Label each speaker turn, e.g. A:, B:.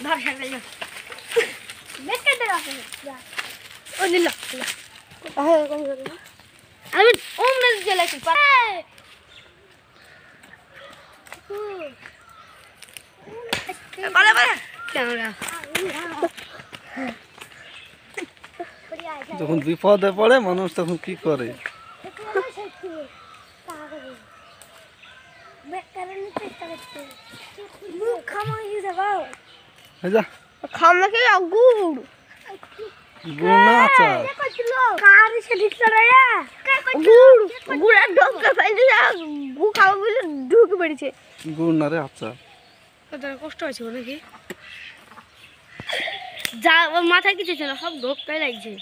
A: ধর সামনে যা বেকে দে রাখে যা ও নিল হ্যাঁ কোন করে আমি ওম না চলেছি পারে পারে ক্যামেরা
B: যখন বিপদে পড়ে মানুষ তখন কি করে গুড় না রে আচার
A: কষ্ট হয়েছে নাকি যা মাথায় কিছু ছিল সব ঢোকাই লাগছে